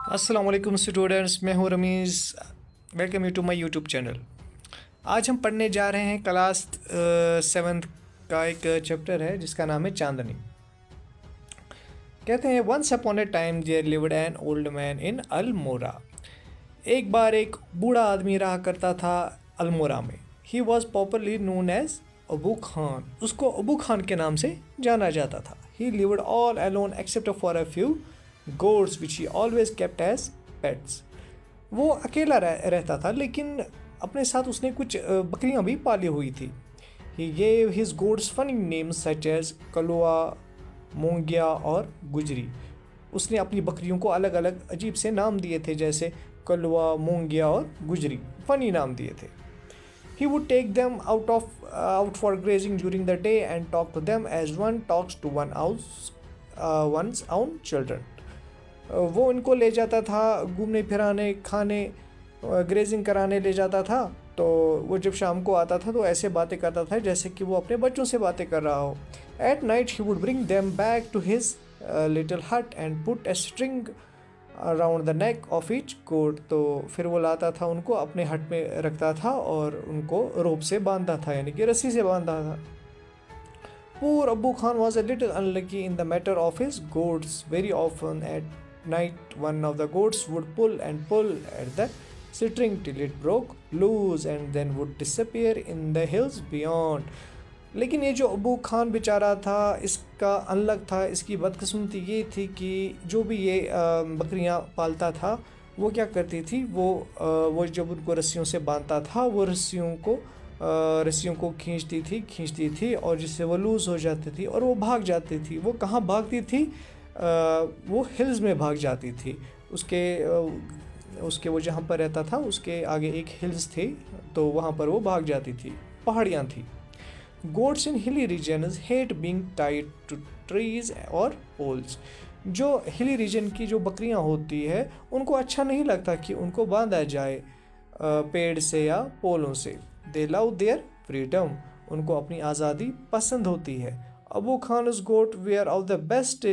अस्सलाम वालेकुम स्टूडेंट्स, मैं हूं Ramiz. Welcome you to my YouTube channel. आज हम पढ़ने जा रहे हैं क्लास 7th का एक चैप्टर है जिसका नाम है चांदनी। कहते हैं once upon a time there lived an old man in Almora. एक बार एक बूढ़ा आदमी रहा करता था अल्मोरा में। He was popularly known as Abu Khan. उसको अबू खान के नाम से जाना जाता था। He lived all alone except for a few goats which he always kept as pets. वो अकेला रहता था, लेकिन अपने साथ उसने कुछ बकरियां भी पाली हुई थी। He gave his goats funny names such as Kalua, Mongia और गुजरी। उसने अपनी बकरियों को अलग अलग अजीब से नाम दिए थे, जैसे कलुआ, मोंगिया और गुजरी। फनी नाम दिए थे। He would take them out for grazing during the day and talk to them as one talks to one's own children. वो उनको ले जाता था घूमने फिराने, खाने, ग्रेजिंग कराने ले जाता था। तो वो जब शाम को आता था तो ऐसे बातें करता था जैसे कि वो अपने बच्चों से बातें कर रहा हो। At night he would bring them back to his little hut and put a string around the neck of each goat. तो फिर वो लाता था, उनको अपने हट में रखता था और उनको रोप से बांधता था, यानी कि रस्सी से बांधता था। Poor Abu Khan was a little unlucky in the matter of his goats. Very often at night one of the goats would pull at the string till it broke loose and then would disappear in the hills beyond. लेकिन ये जो अबू खान बेचारा था, इसका अनलक था, इसकी बदकिस्मती ये थी कि जो भी ये बकरियां पालता था वो क्या करती थी, वो जब उनको रस्सियों से बांधता था, वो रस्सियों को खींचती थी और जिससे वो लूज़ हो जाती थी और वो भाग जाती थी। वो कहाँ भागती थी? वो हिल्स में भाग जाती थी। उसके वो जहाँ पर रहता था उसके आगे एक हिल्स थी, तो वहाँ पर वो भाग जाती थी। पहाड़ियाँ थी। Goats in hilly regions hate being tied to trees or poles. जो हिली रीजन की जो बकरियां होती है उनको अच्छा नहीं लगता कि उनको बांधा जाए पेड़ से या पोलों से। They love their freedom. उनको अपनी आज़ादी पसंद होती है। Abu Khan's goat were of the best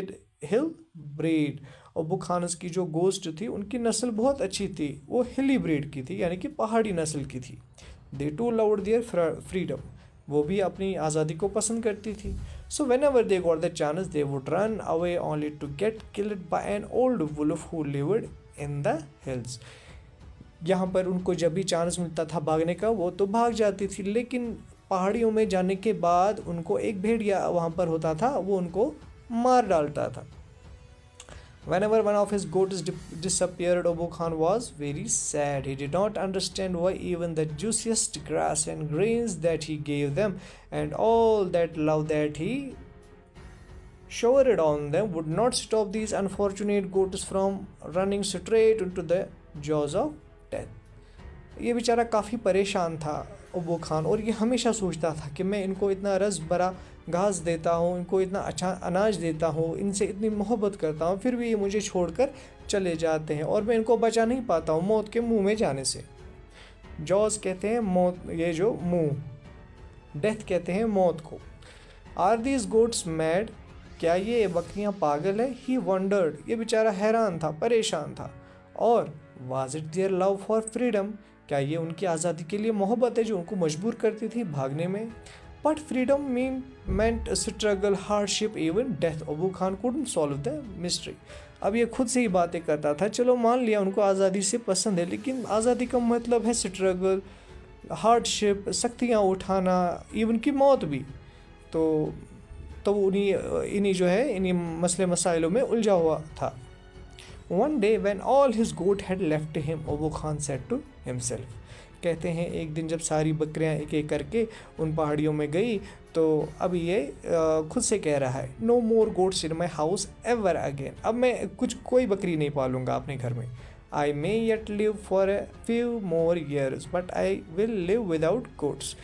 hill breed. Abu Khan's की जो गोश्त थी उनकी नस्ल बहुत अच्छी थी। वो हिली ब्रीड की थी, यानी कि पहाड़ी नस्ल की थी। They too loved their freedom. वो भी अपनी आज़ादी को पसंद करती थी। So whenever they got the chance they would run away only to get killed by an old wolf who lived in the hills. यहाँ पर उनको जब भी चांस मिलता था भागने का वो तो भाग जाती थी, लेकिन पहाड़ियों में जाने के बाद उनको एक भेड़िया वहाँ पर होता था, वो उनको मार डालता था। Whenever one of his goats disappeared, Abu Khan was very sad. He did not understand why even the juiciest grass and grains that he gave them and all that love that he showered on them would not stop these unfortunate goats from running straight into the jaws of death. ये बेचारा काफ़ी परेशान था अबू खान, और ये हमेशा सोचता था कि मैं इनको इतना रस भरा घास देता हूँ, इनको इतना अच्छा अनाज देता हूँ, इनसे इतनी मोहब्बत करता हूँ, फिर भी ये मुझे छोड़कर चले जाते हैं और मैं इनको बचा नहीं पाता हूँ मौत के मुंह में जाने से। जॉज कहते हैं मौत, ये जो मुंह, डेथ कहते हैं मौत को। Are these goats mad? क्या ये बकरियाँ पागल है? ही वंडर्ड, ये बेचारा हैरान था, परेशान था। और was it their love for freedom? क्या ये उनकी आज़ादी के लिए मोहब्बत है जो उनको मजबूर करती थी भागने में? But freedom meant struggle, hardship, even death. Abu Khan couldn't solve the mystery. अब ये खुद से ही बातें करता था। चलो मान लिया उनको आज़ादी से पसंद है, लेकिन आज़ादी का मतलब है स्ट्रगल, हार्डशिप, सख्तियाँ उठाना, इवन की मौत भी। तो इन्हीं मसले मसाइलों में उलझा हुआ था। One day when all his goat had left him, Abu Khan said to himself. कहते हैं एक दिन जब सारी बकरियां एक एक करके उन पहाड़ियों में गई, तो अब ये खुद से कह रहा है, no more goats in my house ever again. अब मैं कोई बकरी नहीं पालूंगा अपने घर में। I may yet live for a few more years but I will live without goats.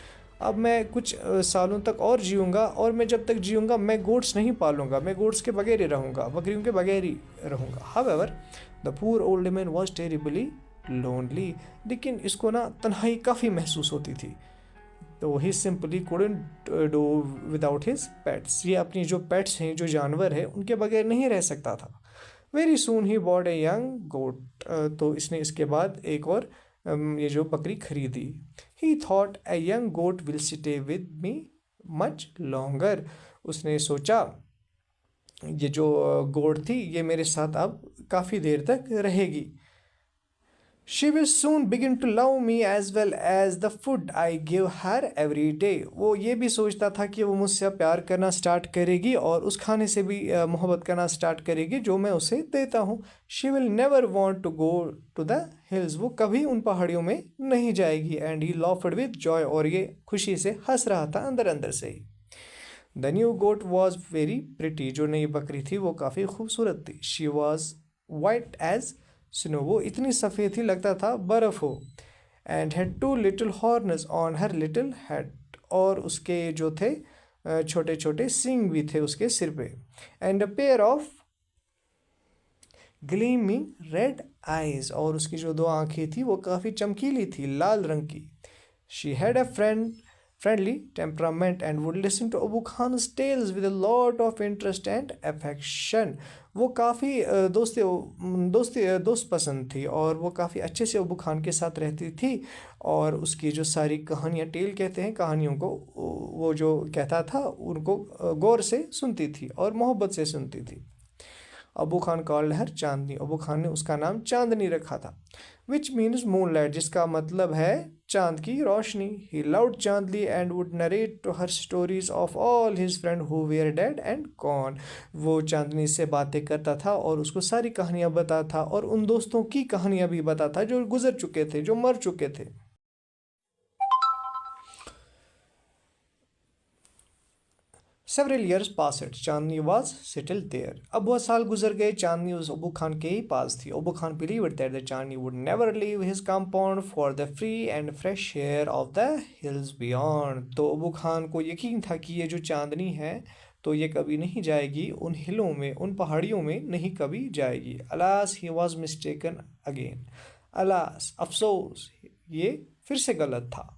अब मैं कुछ सालों तक और जीऊँगा, और मैं जब तक जीऊँगा मैं गोट्स नहीं पालूंगा, मैं गोट्स के बगैर ही रहूँगा, बकरियों के बगैर ही रहूँगा। However the poor old man was terribly lonely. लेकिन इसको ना तन्हाई काफ़ी महसूस होती थी। तो he simply couldn't do without his pets. ये अपनी जो पेट्स हैं, जो जानवर है, उनके बगैर नहीं रह सकता था। Very soon he bought a young goat, तो इसने इसके बाद एक और ये जो बकरी खरीदी. He thought a young goat will stay with me much longer. उसने सोचा ये जो गोट थी ये मेरे साथ अब काफ़ी देर तक रहेगी. She will soon begin to love me as well as the food I give her every day. वो ये भी सोचता था कि वो मुझसे प्यार करना स्टार्ट करेगी और उस खाने से भी मोहब्बत करना स्टार्ट करेगी जो मैं उसे देता हूँ. She will never want to go to the hills. वो कभी उन पहाड़ियों में नहीं जाएगी. And he laughed with joy, और ये खुशी से हंस रहा था अंदर अंदर से ही. The new goat was very pretty. जो नई बकरी थी वो काफ़ी खूबसूरत थी. She was white as snow. वो इतनी सफ़ेद थी लगता था बर्फ़ हो. And had two little horns on her little head. और उसके जो थे छोटे छोटे सींग भी थे उसके सिर पे. And a pair of gleaming red eyes. और उसकी जो दो आंखें थी वो काफ़ी चमकीली थी, लाल रंग की. She had a friendly temperament and would listen to Abu Khan's tales with a lot of interest and affection. वो काफ़ी दोस्त पसंद थी और वो काफ़ी अच्छे से अबू खान के साथ रहती थी. और उसकी जो सारी कहानियाँ, टेल कहते हैं कहानियों को, वो जो कहता था उनको गौर से सुनती थी और मोहब्बत से सुनती थी. अबू खान कॉल्ड हर चांदनी. अबू खान ने उसका नाम चांदनी रखा था. विच मीन्स मूनलाइट, जिसका मतलब है चांद की रोशनी. He loved Chandni and would narrate to her stories of all his friend who were dead and gone. वो चांदनी से बातें करता था और उसको सारी कहानियाँ बताता था और उन दोस्तों की कहानियाँ भी बताता था जो गुजर चुके थे, जो मर चुके थे. Several years passed. Chandni was settled there. अब बहुत साल गुजर गए. चांदनी उस अबू खान के ही पास थी. Abu Khan believed that the Chandni would never leave his compound for the free and fresh air of the hills beyond. तो अबू खान को यकीन था कि ये जो चांदनी है तो ये कभी नहीं जाएगी उन हिलों में, उन पहाड़ियों में नहीं कभी जाएगी. Alas, he was mistaken again. Alas, अफसोस, ये फिर से गलत था.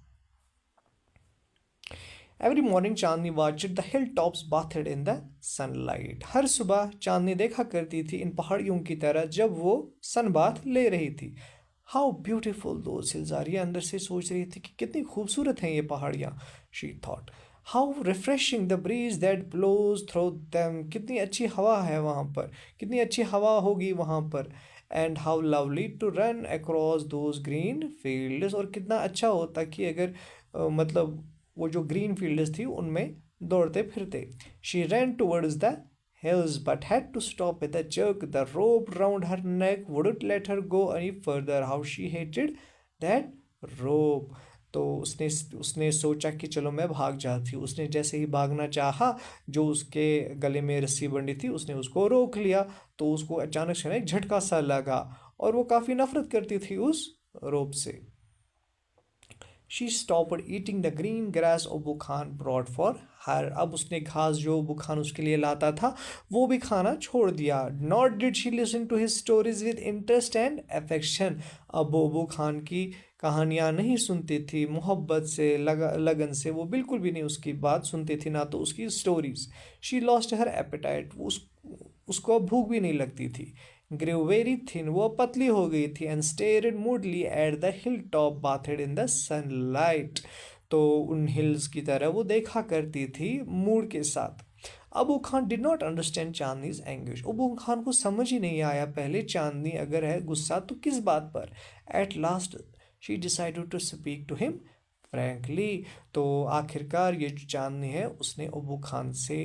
Every morning Chandni watched the hill tops bathed in the sunlight. हर सुबह चांदनी देखा करती थी इन पहाड़ियों की तरह जब वो सन बाथ ले रही थी. How beautiful those hills are. ये अंदर से सोच रही थी कि कितनी खूबसूरत हैं ये पहाड़ियाँ. She thought how refreshing the breeze that blows through them. कितनी अच्छी हवा है वहाँ पर, कितनी अच्छी हवा होगी वहाँ पर. And how lovely to run across those green fields. और कितना अच्छा होता कि अगर मतलब वो जो ग्रीन फील्ड्स थी उनमें दौड़ते फिरते. She rain towards the hills but had to stop with a jerk. The rope round her neck wouldn't let her go any further. How she hated that rope. तो उसने सोचा कि चलो मैं भाग जाती हूँ. उसने जैसे ही भागना चाहा, जो उसके गले में रस्सी बंधी थी उसने उसको रोक लिया. तो उसको अचानक से एक झटका सा लगा और वो काफ़ी नफरत करती थी उस रोप से. She stopped eating the green grass Abu Khan brought for her. अब उसने घास जो अबू खान उसके लिए लाता था वो भी खाना छोड़ दिया. Not did she listen to his stories with interest and affection. अब अबू खान की कहानियाँ नहीं सुनती थी मोहब्बत से, लगन से. वो बिल्कुल भी नहीं उसकी बात सुनती थी, ना तो उसकी stories. She lost her appetite. उसको अब भूख भी नहीं लगती थी. grew very thin. वो पतली हो गई थी. and stared moodily at the hilltop bathed in the sunlight. तो उन हिल्स की तरह वो देखा करती थी मूड के साथ. Abu Khan did not understand Chandni's anguish. Abu Khan को समझ ही नहीं आया पहले चांदनी अगर है गुस्सा तो किस बात पर. At last she decided to speak to him frankly. तो आखिरकार ये जो चांदनी है उसने अबू खान से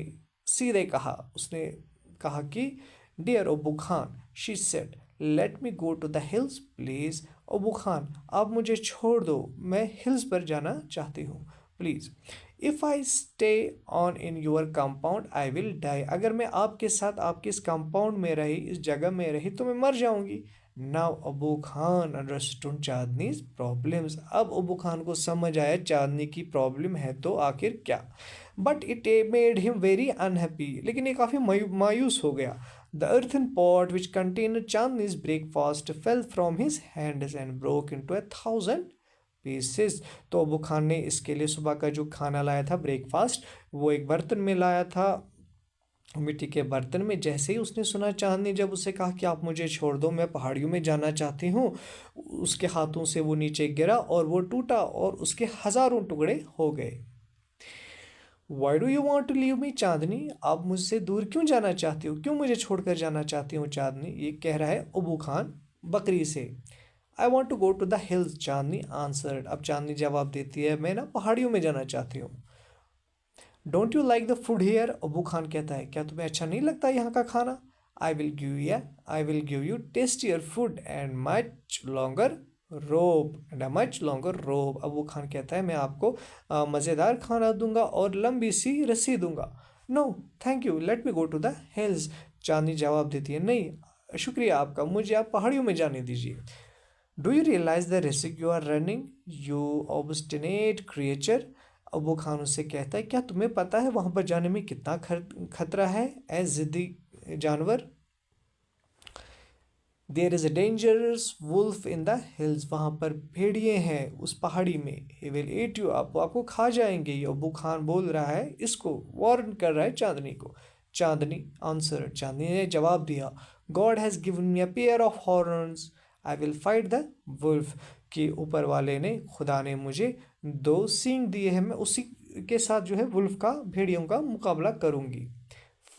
सीधे कहा. उसने कहा कि dear Abu Khan, she said, let me go to the hills please. Abu Khan आप मुझे छोड़ दो, मैं हिल्स पर जाना चाहती हूँ please. If I stay on in your compound I will die. अगर मैं आपके साथ आपके इस कंपाउंड में रही, इस जगह में रही तो मैं मर जाऊँगी. Now Abu Khan understood Chandni's problems. अब अबू खान को समझ आया चांदनी की प्रॉब्लम है तो आखिर क्या. But it made him very unhappy. लेकिन ये काफ़ी मायूस हो गया. The earthen pot which contained Chandni's breakfast fell from his hands and broke into 1,000 pieces. तो अबू खान ने इसके लिए सुबह का जो खाना लाया था ब्रेकफास्ट, वो एक बर्तन में लाया था मिट्टी के बर्तन में। जैसे ही उसने सुना, चांदनी जब उसे कहा कि आप मुझे छोड़ दो, मैं पहाड़ियों में जाना चाहती हूँ, उसके हाथों से वो नीचे गिरा और वो टूटा और उसके हजारों टुकड़े हो गए। Why do you want to leave me Chandni, आप मुझसे दूर क्यों जाना चाहती हो, क्यों मुझे छोड़कर जाना चाहती हो चांदनी, ये कह रहा है अबू खान बकरी से। I want to go to the hills, Chandni answered. अब चांदनी जवाब देती है, मैं ना पहाड़ियों में जाना चाहती हूँ। Don't you like the food here, Abu Khan कहता है, क्या तुम्हें अच्छा नहीं लगता यहाँ का खाना। I will give you tastier food and much longer रोब। अबू खान कहता है, मैं आपको मज़ेदार खाना दूंगा और लंबी सी रस्सी दूंगा। No thank you, let me go to the hills, Chandni जवाब देती है, नहीं शुक्रिया आपका, मुझे आप पहाड़ियों में जाने दीजिए। Do you realise the risk you are running, you obstinate creature, Abu Khan उससे कहता है, क्या तुम्हें पता है वहां पर जाने में कितना खतरा है, ए जिद्दी जानवर। There is a dangerous wolf in the hills, वहां पर भेड़िए हैं उस पहाड़ी में। ही विल ईट यू, आपको खा जाएंगे, ये अबू खान बोल रहा है, इसको वार्न कर रहा है चांदनी को। चांदनी आंसर, चांदनी ने जवाब दिया, God has given me a pair of horns, I will fight the wolf, कि ऊपर वाले ने, खुदा ने मुझे दो सींग दिए हैं, मैं उसी के साथ जो है वुल्फ का, भेड़ियों का मुकाबला करूंगी।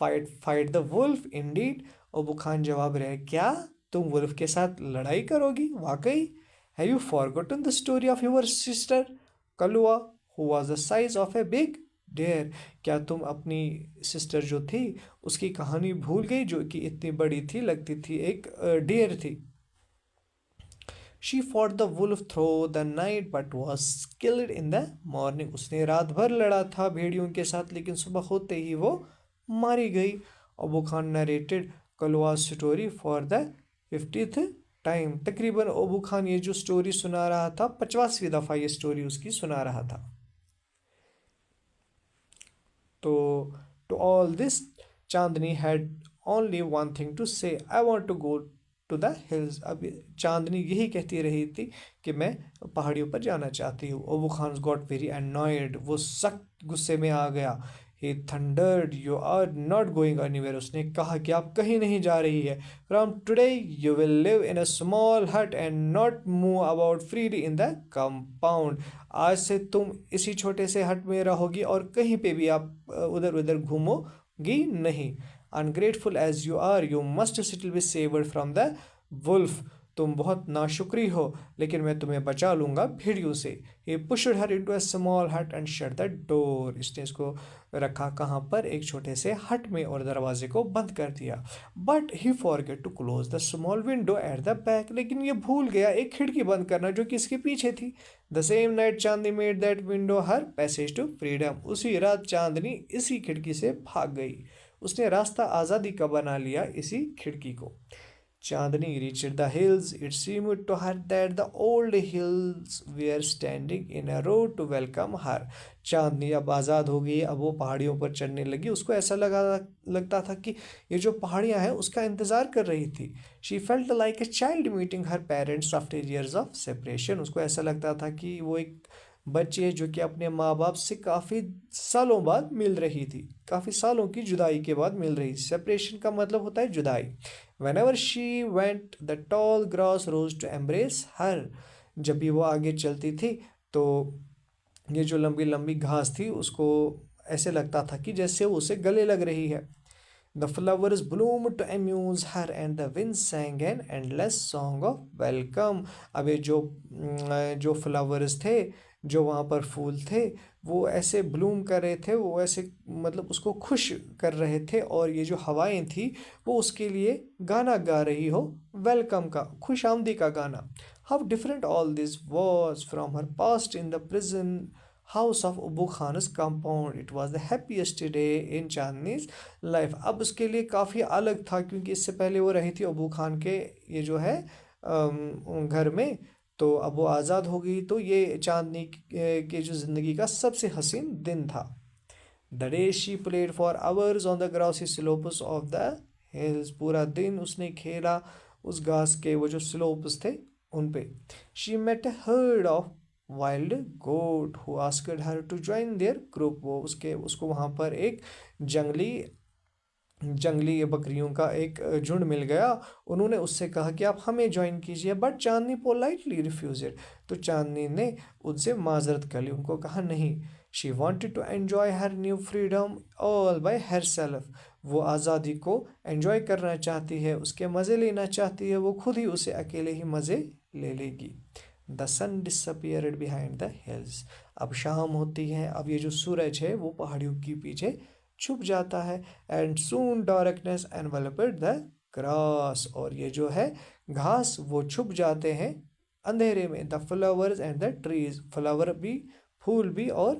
Fight the wolf indeed, Abu Khan जवाब रहे, क्या तुम वुल्फ के साथ लड़ाई करोगी वाकई। Have you forgotten the story of your sister Kalua who was the size of a big deer, क्या तुम अपनी सिस्टर जो थी उसकी कहानी भूल गई, जो कि इतनी बड़ी थी, लगती थी एक डेयर थी। She fought the wolf through the night but was killed in the morning, उसने रात भर लड़ा था भेड़ियों के साथ, लेकिन सुबह होते ही वो मारी गई। Abu Khan narrated Kalwa story for the 50th time, तकरीबन अबू खान ये जो स्टोरी सुना रहा था 50वीं दफ़ा ये स्टोरी उसकी सुना रहा था। तो to all this Chandni had only one thing to say, I want to go to the hills. अब चांदनी यही कहती रही थी कि मैं पहाड़ियों पर जाना चाहती हूँ। Abu Khan got very annoyed, वो सख्त गुस्से में आ गया। He thundered, you are not going anywhere, उसने कहा कि आप कहीं नहीं जा रही है। From today you will live in a small hut and not move about freely in the compound, आज से तुम इसी छोटे से हट में रहोगी और कहीं पे भी आप उधर उधर घूमोगी नहीं। Ungrateful as you are, you must still be saved from the wolf, तुम बहुत नाशुक्री हो, लेकिन मैं तुम्हें बचा लूंगा भेड़ियों से। He pushed her into a small hut and shut the door, इसने इसको रखा कहाँ पर, एक छोटे से हट में, और दरवाजे को बंद कर दिया। But he forget to close the small window at the back, लेकिन ये भूल गया एक खिड़की बंद करना जो कि इसके पीछे थी। The same night Chandni made that window her passage to freedom, उसी रात चांदनी इसी खिड़की से भाग गई, उसने रास्ता आज़ादी का बना लिया इसी खिड़की को। चांदनी reached the hills. It seemed to her that the old hills were standing in a row to welcome her. चांदनी अब आज़ाद हो गई, अब वो पहाड़ियों पर चढ़ने लगी। उसको ऐसा लगता था कि ये जो पहाड़ियाँ हैं उसका इंतज़ार कर रही थी। She felt like a child meeting her parents after years of separation. उसको ऐसा लगता था कि वो एक बच्ची है जो कि अपने माँ बाप से काफ़ी सालों बाद मिल रही थी, काफ़ी सालों की जुदाई के बाद मिल रही। सेपरेशन का मतलब होता है जुदाई। Whenever she went, the tall grass rose to embrace her. जब भी वो आगे चलती थी तो ये जो लंबी लंबी घास थी उसको ऐसे लगता था कि जैसे वो उसे गले लग रही है। The flowers bloomed to amuse her and the wind sang an endless song of welcome. अब ये जो फ्लावर्स थे, जो वहाँ पर फूल थे, वो ऐसे ब्लूम कर रहे थे, वो ऐसे मतलब उसको खुश कर रहे थे, और ये जो हवाएं थी वो उसके लिए गाना गा रही हो, वेलकम का, खुश आमदी का गाना। How different all this was from her past in the prison house of Abu Khan's compound, it was the happiest day in Chandni's life. अब उसके लिए काफ़ी अलग था, क्योंकि इससे पहले वो रही थी अबू खान के ये जो है घर में, तो अब वो आज़ाद हो गई, तो ये चांदनी के जो ज़िंदगी का सबसे हसीन दिन था। The day she played for hours on the grassy slopes of the hills, पूरा दिन उसने खेला उस घास के वो जो स्लोप्स थे उन पे। She met a herd of wild goat who asked her to join their group, वो उसको वहाँ पर एक जंगली जंगली बकरियों का एक झुंड मिल गया। उन्होंने उससे कहा कि आप हमें ज्वाइन कीजिए, but Chandni politely refuse it. तो चांदनी ने उनसे माजरत कर ली, उनको कहा नहीं। She wanted to enjoy her new freedom all by herself. वो आज़ादी को एंजॉय करना चाहती है, उसके मज़े लेना चाहती है, वो खुद ही उसे अकेले ही मज़े ले लेगी। The sun disappeared behind the hills. अब शाम होती है, अब ये जो सूरज है वो पहाड़ियों के पीछे छुप जाता है। And soon darkness enveloped the grass. और ये जो है घास वो छुप जाते हैं अंधेरे में। The flowers and the trees, flower भी, फूल भी और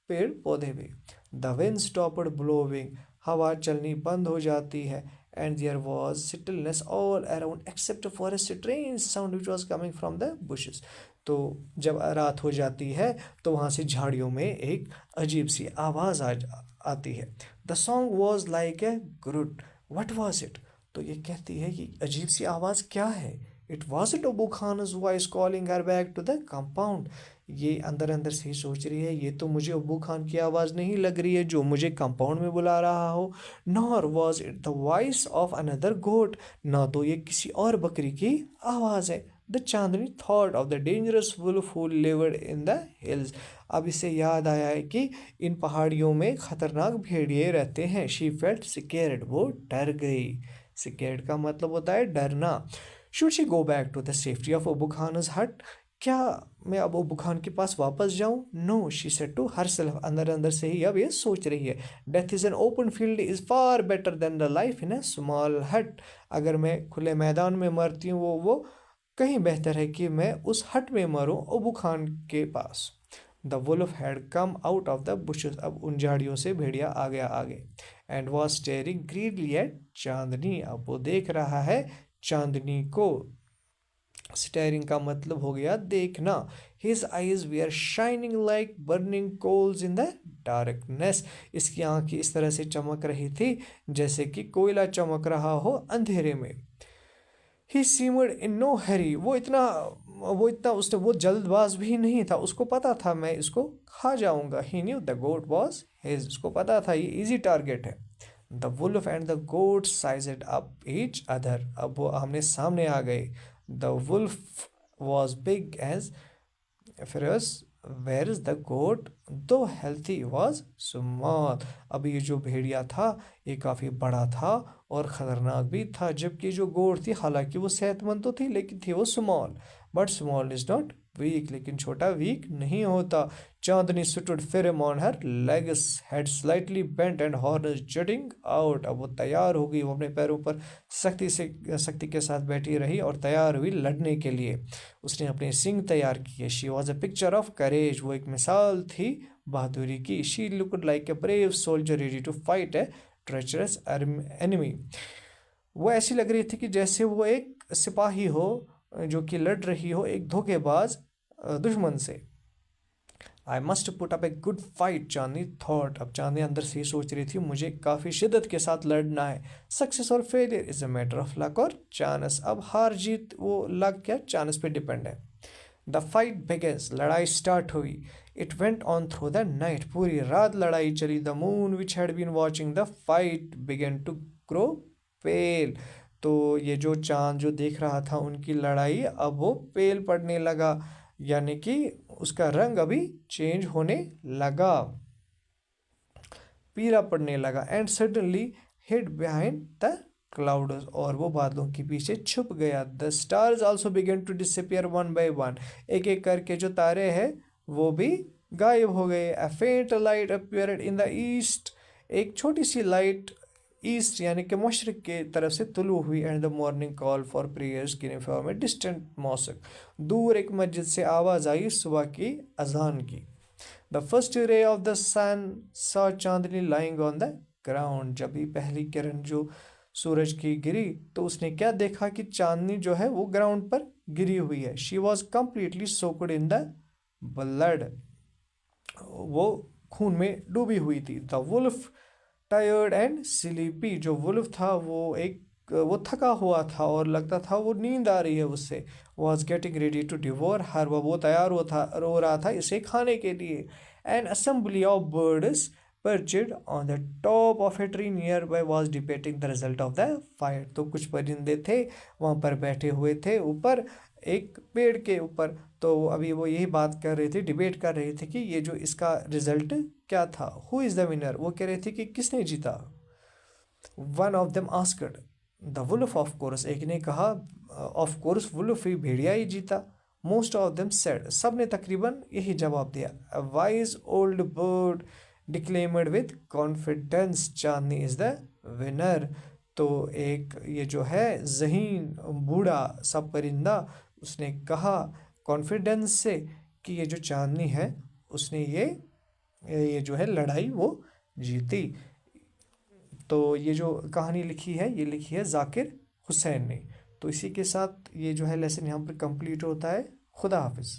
पेड़ पौधे भी। द विंड स्टॉप्ड ब्लोविंग, हवा चलनी बंद हो जाती है। And there was stillness all around except for a strange sound which was coming from the bushes. तो जब रात हो जाती है तो वहाँ से झाड़ियों में एक अजीब सी आवाज़ आती है। The song was like a Groot, what was it. तो ये कहती है कि अजीब सी आवाज़ क्या है। It was it Abu Khan's voice calling her back to the compound. ये अंदर अंदर से ही सोच रही है, ये तो मुझे अबू खान की आवाज़ नहीं लग रही है जो मुझे कंपाउंड में बुला रहा हो। Nor was it the voice of another goat, ना तो ये किसी और बकरी की आवाज़ है। The Chandni thought of the dangerous wolf who lived in the hills. अब इसे याद आया है कि इन पहाड़ियों में खतरनाक भेड़िए रहते हैं। शी फेल्ट स्केर्ड, वो डर गई। स्केर्ड का मतलब होता है डरना। Should she go back to the safety of Abu Khan's hut, क्या मैं अब अबू खान के पास वापस जाऊं? No, she said to herself, अंदर अंदर से ही अब ये सोच रही है। Death is an open field is far better than the life in a small hut. अगर मैं खुले मैदान में मरती हूँ वो कहीं बेहतर है कि मैं उस हट में मरूं अबू खान के पास। The wolf had come out of the bushes. अब उन झाड़ियों से भेड़िया आ गया आगे। And was staring greedily at Chandni. अब वो देख रहा है चांदनी को। स्टेयरिंग का मतलब हो गया देखना। His eyes were shining like burning coals in the darkness. इसकी आंखें इस तरह से चमक रही थी जैसे कि कोयला चमक रहा हो अंधेरे में। ही सीमड इन नो हरी, वो इतना उसने वो जल्दबाज भी नहीं था, उसको पता था मैं इसको खा जाऊंगा। He knew the goat was his, उसको पता था ये इजी टारगेट है। The wolf and the goat sized up each other. अब वो आमने सामने आ गए। The wolf was big as fierce, whereas the goat though healthy was small. अब ये जो भेड़िया था ये काफ़ी बड़ा था और ख़तरनाक भी था, जबकि जो गोट थी हालांकि वो सेहतमंद तो थी लेकिन थी वो small. But small is not weak, लेकिन छोटा वीक नहीं होता। Chandni stood firm on her legs, head slightly bent and horns jutting out. अब वो तैयार हो गई, वो अपने पैरों पर सख्ती के साथ बैठी रही और तैयार हुई लड़ने के लिए। उसने अपने सिंग तैयार किए। She was a picture of courage, वो एक मिसाल थी बहादुरी की। She looked like a brave soldier ready to fight a treacherous enemy. वो ऐसी लग रही थी कि जैसे वो एक सिपाही हो जो कि लड़ रही हो एक धोखेबाज दुश्मन से। I must put up a good fight, Chandni thought. अब चांदनी अंदर से ही सोच रही थी मुझे काफ़ी शिद्दत के साथ लड़ना है। सक्सेस और failure is a matter of luck और चांस। अब हार जीत वो लक या चांस पे डिपेंड है। द फाइट बिगेंस, लड़ाई स्टार्ट हुई। It went on through the night, पूरी रात लड़ाई चली। The moon which had been watching the fight began to grow pale. तो ये जो चांद जो देख रहा था उनकी लड़ाई अब वो पेल पड़ने लगा, यानी कि उसका रंग अभी चेंज होने लगा, पीला पड़ने लगा। And suddenly hid behind the clouds, और वो बादलों के पीछे छुप गया। The stars also began to disappear one by one, एक एक करके जो तारे हैं वो भी गायब हो गए। अ फेंट light appeared in the east, एक छोटी सी लाइट ईस्ट यानी कि मशरक के तरफ से तुलू हुई। And the morning call for prayers came from a distant mosque, दूर एक मस्जिद से आवाज़ आई सुबह की अजान की। The first ray of the sun saw Chandni lying on the ground, जब भी पहली किरण जो सूरज की गिरी तो उसने क्या देखा कि चांदनी जो है वो ग्राउंड पर गिरी हुई है। She was completely soaked in the blood, वो खून में डूबी हुई थी। The wolf tired and sleepy, जो वुल्फ था वो थका हुआ था और लगता था वो नींद आ रही है उससे। Was getting ready to devour her, वो तैयार हो रहा था इसे खाने के लिए। An assembly of birds, perched on the top of a tree nearby was debating the result of the fight। तो कुछ परिंदे थे वहाँ पर बैठे हुए थे ऊपर एक पेड़ के ऊपर। तो अभी वो यही बात कर रहे थे, डिबेट कर रहे थे कि ये जो इसका रिजल्ट क्या था। हु इज़ द विनर, वो कह रहे थे कि किसने जीता। One of them asked the wolf, of course, एक ने कहा ऑफ कोर्स वुल्फ ही, भेड़िया ही जीता। मोस्ट ऑफ देम सेड, सब ने तकरीबन यही जवाब दिया। A wise old bird declaimed with confidence Chandni is the winner. तो एक ये जो है ज़हीन बूढ़ा सा परिंदा, उसने कहा कॉन्फिडेंस से कि ये जो चांदनी है उसने ये जो है लड़ाई वो जीती। तो ये जो कहानी लिखी है ये लिखी है जाकिर हुसैन ने। तो इसी के साथ ये जो है लेसन यहाँ पर कंप्लीट होता है। खुदा हाफिज़।